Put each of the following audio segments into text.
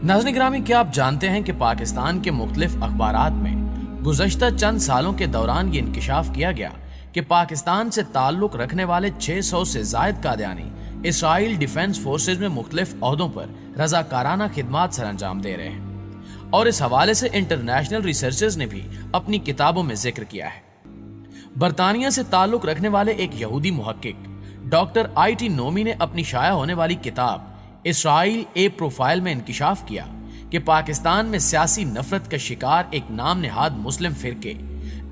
नाज़रीन ग्रामी, क्या आप जानते हैं कि पाकिस्तान के मुख्तलिफ अखबारात में गुज़श्ता चंद सालों के दौरान ये इंकिशाफ किया गया कि पाकिस्तान से ताल्लुक रखने वाले 600 से ज़ायद कादियानी इसराइल डिफेंस फोर्सेज में मुख्तलिफ ओहदों पर रज़ाकाराना खिदमात सर अंजाम दे रहे हैं। और इस हवाले से इंटरनेशनल रिसर्चर्स ने भी अपनी किताबों में जिक्र किया है। बरतानिया से ताल्लुक रखने वाले एक यहूदी मुहक्किक डॉक्टर I.T. नोमी ने अपनी शाया होने वाली किताब इसराइल ए प्रोफाइल में इंकिशाफ किया कि पाकिस्तान में सियासी नफरत का शिकार एक नाम नेहाद मुस्लिम फिरके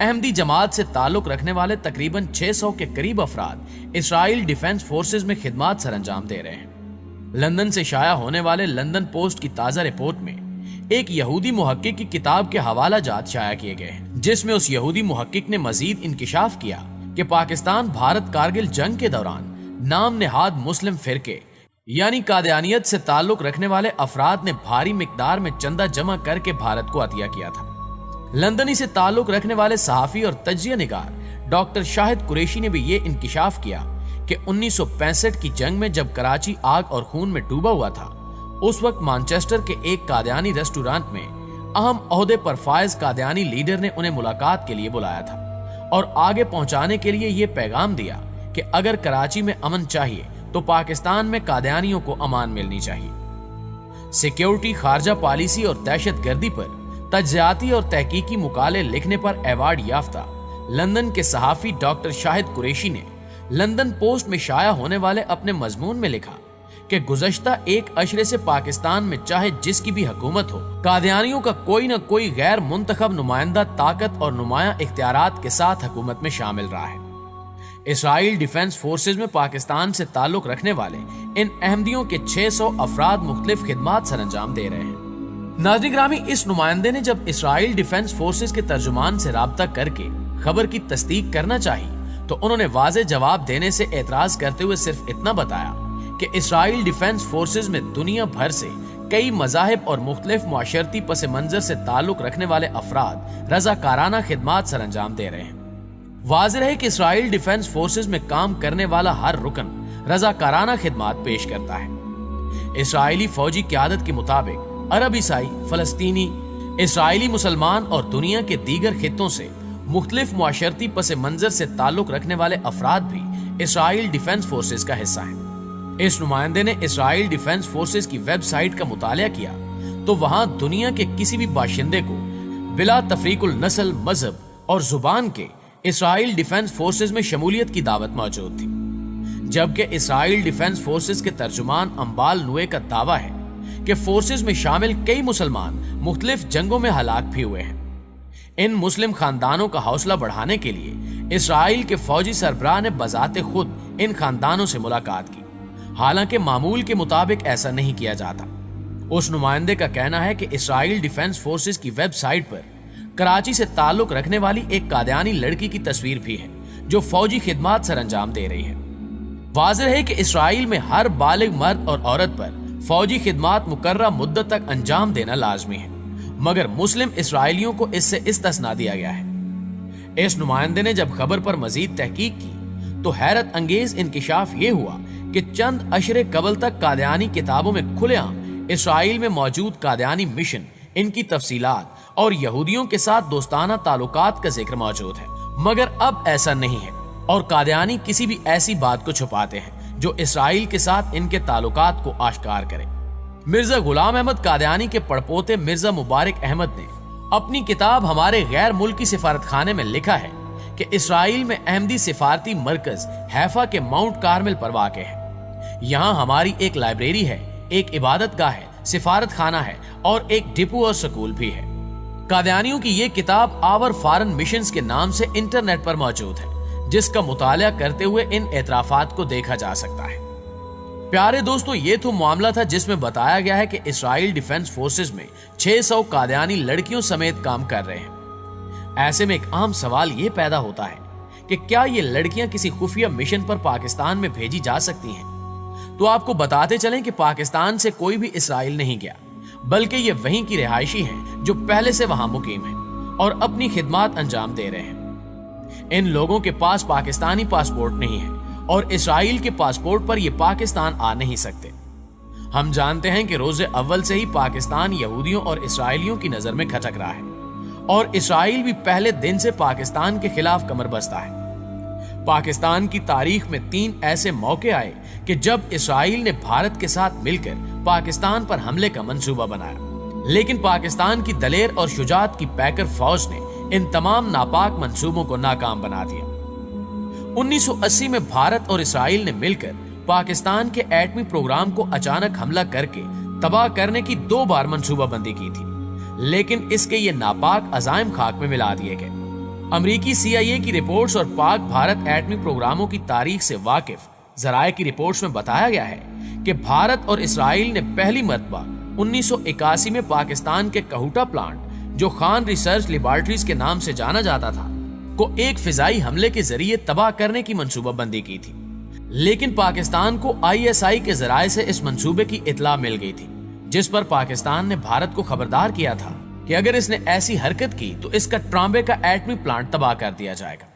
अहमदी जमात से ताल्लुक रखने वाले तकरीबन 600 के करीब अफराद इसराइल डिफेंस फोर्सेज में खिदमात सर अंजाम दे रहे हैं। लंदन से शाया होने वाले लंदन पोस्ट की ताज़ा रिपोर्ट में एक यहूदी मुहक्किक की किताब के हवाला जात शाया किए गए हैं, जिसमें उस यहूदी मुहक्किक ने मजीद इंकिशाफ किया कि पाकिस्तान भारत कारगिल जंग के दौरान नाम नेहाद मुस्लिम फिरके यानी कादियानियत से ताल्लुक रखने वाले अफराद ने भारी मिकदार में चंदा जमा करके भारत को अतिया किया था। लंदनी से ताल्लुक रखने वाले सहाफी और तज्जिया निगार डॉक्टर शाहिद कुरैशी ने भी ये इंकिशाफ किया कि 1965 की जंग में जब कराची आग और खून में डूबा हुआ था, उस वक्त मैनचेस्टर के एक कादियानी रेस्टोरेंट में अहम ओहदे पर फायज कादियानी लीडर ने उन्हें मुलाकात के लिए बुलाया था और आगे पहुंचाने के लिए ये पैगाम दिया कि अगर कराची में अमन चाहिए तो पाकिस्तान में कादियानियों को अमान मिलनी चाहिए। सिक्योरिटी, खारजा पॉलिसी और दहशत गर्दी पर तज्जियाती और तहकीकी मुकाले लिखने पर अवार्ड याफ्ता लंदन के सहाफी डॉक्टर शाहिद कुरैशी ने लंदन पोस्ट में शाया होने वाले अपने मजमून में लिखा कि गुज़श्ता एक अशरे से पाकिस्तान में चाहे जिसकी भी हुकूमत हो, कादियानियों का कोई न कोई गैर मुंतखब नुमाइंदा ताकत और नुमाया इख्तियारात के साथ हुकूमत में शामिल रहा है। इसराइल डिफेंस फोर्सेज में पाकिस्तान से ताल्लुक रखने वाले इन अहमदियों के 600 अफराद मुख्तलिफ खिदमात सर अंजाम दे रहे हैं। नाज़रीन ग्रामी, इस नुमाइंदे ने जब इसराइल डिफेंस फोर्सेज के तर्जुमान से राब्ता करके खबर की तस्दीक करना चाहिए तो उन्होंने वाज़े जवाब देने से एतराज करते हुए सिर्फ इतना बताया कि इसराइल डिफेंस फोर्सेज में दुनिया भर से कई मज़ाहिब और मुख्तलिफ मुआशरती पस मंजर से ताल्लुक रखने वाले अफराद रज़ाकाराना खिदमात सर अंजाम दे रहे हैं। वाज़ेह है कि इसराइल डिफेंस फोर्सेज में काम करने वाला हर रुकन रज़ाकाराना खिदमात पेश करता है। इसराइली फौजी क़यादत के मुताबिक अरब, ईसाई, फलस्तीनी, इसराइली मुसलमान और दुनिया के दीगर खित्तों से मुख्तलिफ मुआशरती पस मंजर से ताल्लुक रखने वाले अफराद भी इसराइल डिफेंस फोर्सेज का हिस्सा हैं। इस नुमाइंदे ने इसराइल डिफेंस फोर्सेज की वेबसाइट का मुतालिया किया तो वहां दुनिया के किसी भी बाशिंदे को बिला तफरीकुल नस्ल, मजहब और जुबान के इसराइल डिफेंस फोर्सेज में शमूलियत की दावत मौजूद थी। जबकि इसराइल डिफेंस फोर्सेज के तर्जुमान अंबाल नुए का दावा है कि फोर्सेज में शामिल कई मुसलमान मुख्तलिफ जंगों में हलाक भी हुए हैं। इन मुस्लिम खानदानों का हौसला बढ़ाने के लिए इसराइल के फौजी सरबराह ने बजाते खुद इन खानदानों से मुलाकात की, हालांकि मामूल के मुताबिक ऐसा नहीं किया जाता। उस नुमाइंदे का कहना है कि इसराइल डिफेंस फोर्सेज की वेबसाइट पर कराची से ताल्लुक रखने वाली एक कादियानी लड़की की तस्वीर भी है जो फौजी खिदमात सर अंजाम दे रही है। वाज़ेह है कि इसराइल में हर बालिग मर्द और औरत पर फौजी खिदमात मुकर्रर मुद्दत तक अंजाम देना लाजमी है, मगर मुस्लिम इसराइलियों को इससे इस्तिस्ना दिया गया है। इस नुमाइंदे ने जब खबर पर मजीद तहकीक की तो हैरत अंगेज इंकिशाफ ये हुआ कि चंद अशरे कबल तक कादियानी किताबों में खुलेआम इसराइल में मौजूद कादियानी मिशन, इनकी तफसीलात और यहूदियों के साथ दोस्ताना ताल्लुकात का जिक्र मौजूद है। मगर अब ऐसा नहीं है और कादियानी किसी भी ऐसी बात को छुपाते हैं जो इसराइल के साथ इनके ताल्लुकात को आश्कार करे। मिर्जा गुलाम अहमद कादियानी के पड़पोते मिर्जा मुबारक अहमद ने अपनी किताब हमारे गैर मुल्की सिफारत खाने में लिखा है कि इसराइल में अहमदी सिफारती मरकज हैफा के माउंट कार्मेल पर वाक़ है। यहाँ हमारी एक लाइब्रेरी है, एक इबादत गाह है, सिफारत खाना है और एक डिपो और स्कूल भी है। कादियानियों की ये किताब आवर फॉरेन मिशंस के नाम से इंटरनेट पर मौजूद है, जिसका मुतालिया करते हुए इन एतराफात को देखा जा सकता है। प्यारे दोस्तों, ये तो मामला था जिसमें बताया गया है कि इसराइल डिफेंस फोर्सेज में 600 कादियानी लड़कियों समेत काम कर रहे हैं। ऐसे में एक आम सवाल ये पैदा होता है कि क्या ये लड़कियां किसी खुफिया मिशन पर पाकिस्तान में भेजी जा सकती हैं? तो आपको बताते चलें कि पाकिस्तान से कोई भी इसराइल नहीं गया, बल्कि ये वहीं की रिहायशी हैं जो पहले से वहां मुकीम हैं और अपनी खिदमात अंजाम दे रहे हैं। इन लोगों के पास पाकिस्तानी पासपोर्ट नहीं है और इसराइल के पासपोर्ट पर ये पाकिस्तान आ नहीं सकते। ہم جانتے ہیں کہ روز اول سے ہی پاکستان یہودیوں اور اسرائیلیوں کی نظر میں کھٹک رہا ہے اور اسرائیل بھی پہلے دن سے پاکستان کے خلاف کمر بستہ ہے۔ پاکستان کی تاریخ میں 3 ایسے موقع آئے کہ جب اسرائیل نے بھارت کے ساتھ مل کر پاکستان پر حملے کا منصوبہ بنایا، لیکن پاکستان کی دلیر اور شجاعت کی پیکر فوج نے ان تمام ناپاک منصوبوں کو ناکام بنا دیا۔ 1980 میں بھارت اور اسرائیل نے مل کر پاکستان کے ایٹمی پروگرام کو اچانک حملہ کر کے تباہ کرنے کی 2 بار منصوبہ بندی کی تھی، لیکن اس کے یہ ناپاک عزائم خاک میں ملا دیے گئے۔ امریکی CIA کی رپورٹس اور پاک بھارت ایٹمی پروگراموں کی تاریخ سے واقف ذرائع کی رپورٹس میں بتایا گیا ہے کہ بھارت اور اسرائیل نے پہلی مرتبہ 1981 میں پاکستان کے کہوٹا پلانٹ، جو خان ریسرچ لیبارٹریز کے نام سے جانا جاتا تھا، کو ایک فضائی حملے کے ذریعے تباہ کرنے کی منصوبہ بندی کی تھی، لیکن پاکستان کو ISI کے ذرائع سے اس منصوبے کی اطلاع مل گئی تھی، جس پر پاکستان نے بھارت کو خبردار کیا تھا کہ اگر اس نے ایسی حرکت کی تو اس کا ٹرامبے کا ایٹمی پلانٹ تباہ کر دیا جائے گا۔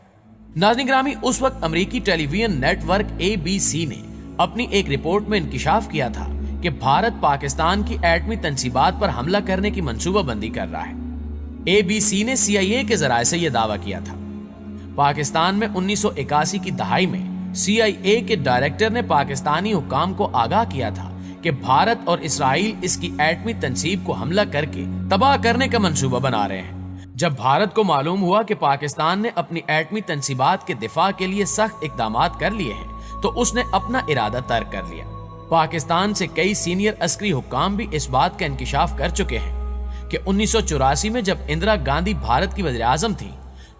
ناظرین گرامی، اس وقت امریکی ٹیلی ویژن نیٹ ورک ABC نے اپنی ایک رپورٹ میں انکشاف کیا تھا کہ بھارت پاکستان کی ایٹمی تنصیبات پر حملہ کرنے کی منصوبہ بندی کر رہا ہے۔ ABC نے CIA کے ذرائع سے یہ دعویٰ کیا تھا۔ پاکستان میں 1981 کی دہائی میں CIA کے ڈائریکٹر نے پاکستانی حکام کو آگاہ کیا تھا کہ بھارت اور اسرائیل اس کی ایٹمی تنصیب کو حملہ کر کے تباہ کرنے کا منصوبہ بنا رہے ہیں۔ جب بھارت کو معلوم ہوا کہ پاکستان نے اپنی ایٹمی تنصیبات کے دفاع کے لیے سخت اقدامات کر لیے ہیں، تو اس نے اپنا ارادہ ترک کر لیا۔ پاکستان سے کئی سینئر عسکری حکام بھی اس بات کا انکشاف کر چکے ہیں کہ 1984 میں جب اندرا گاندھی بھارت کی وزیر اعظم تھی،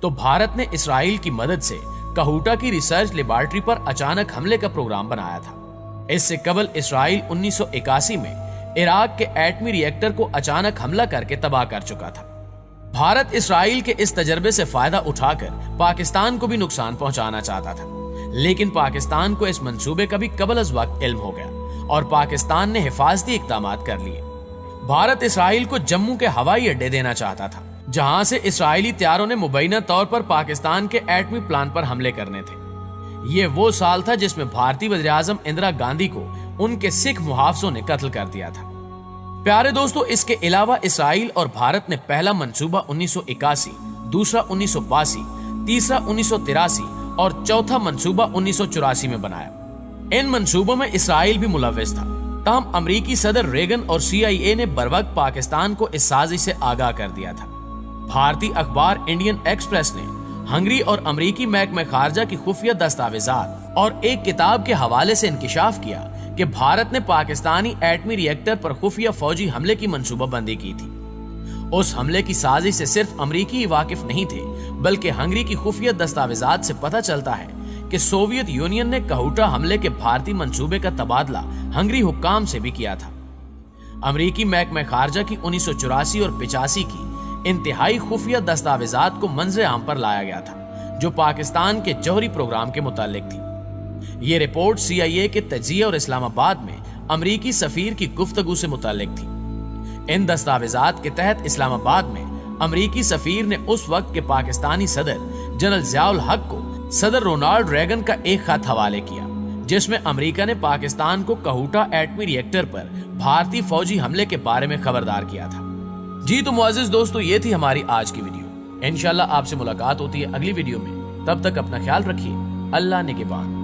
تو بھارت نے اسرائیل کی مدد سے کہوٹا کی ریسرچ لیبارٹری پر اچانک حملے کا پروگرام بنایا تھا۔ اس سے قبل اسرائیل 1981 میں عراق کے ایٹمی ری ایکٹر کو اچانک حملہ کر کے تباہ کر چکا تھا۔ بھارت اسرائیل کے اس تجربے سے فائدہ اٹھا کر پاکستان کو بھی نقصان پہنچانا چاہتا تھا، لیکن پاکستان کو اس منصوبے کا بھی قبل از وقت علم ہو گیا اور پاکستان نے حفاظتی اقدامات کر لیے۔ بھارت اسرائیل کو جموں کے ہوائی اڈے دینا چاہتا تھا، جہاں سے اسرائیلی طیاروں نے مبینہ طور پر پاکستان کے ایٹمی پلان پر حملے کرنے تھے۔ یہ وہ سال تھا جس میں بھارتی وزیر اعظم اندرا گاندھی کو ان کے سکھ محافظوں نے قتل کر دیا تھا۔ پیارے دوستو، اس کے علاوہ اسرائیل اور بھارت نے پہلا منصوبہ 1981، دوسرا 1982، تیسرا 1983 اور چوتھا منصوبہ 1984 میں بنایا۔ ان منصوبوں میں اسرائیل بھی ملوث تھا، تاہم امریکی صدر ریگن اور CIA نے بروقت پاکستان کو اس سازش سے آگاہ کر دیا تھا۔ بھارتی اخبار انڈین ایکسپریس نے ہنگری اور امریکی محکمہ خارجہ کی خفیہ دستاویزات اور ایک کتاب کے حوالے سے انکشاف کیا کہ بھارت نے پاکستانی ایٹمی ری ایکٹر پر خفیہ فوجی حملے کی منصوبہ بندی کی تھی۔ اس حملے کی سازش سے صرف امریکی ہی واقف نہیں تھے، بلکہ ہنگری کی خفیہ دستاویزات سے پتہ چلتا ہے کہ سوویت یونین نے کہوٹا حملے کے بھارتی منصوبے کا تبادلہ ہنگری حکام سے بھی کیا تھا۔ امریکی محکمہ خارجہ کی 1984 اور 85 کی انتہائی خفیہ دستاویزات کو منظر عام پر لایا گیا تھا، جو پاکستان کے جوہری پروگرام کے متعلق تھی۔ یہ رپورٹ CIA کے تجزیہ اور اسلام آباد میں امریکی سفیر کی گفتگو سے متعلق تھی۔ ان دستاویزات کے تحت اسلام آباد میں امریکی سفیر نے اس وقت کے پاکستانی صدر جنرل ضیاء الحق کو صدر رونالڈ ریگن کا ایک خط حوالے کیا، جس میں امریکہ نے پاکستان کو کہوٹا ایٹمی ری ایکٹر پر بھارتی فوجی حملے کے بارے میں خبردار کیا تھا۔ جی تو معزز دوستو، یہ تھی ہماری آج کی ویڈیو۔ انشاءاللہ آپ سے ملاقات ہوتی ہے اگلی ویڈیو میں، تب تک اپنا خیال رکھیے۔ اللہ نگہبان۔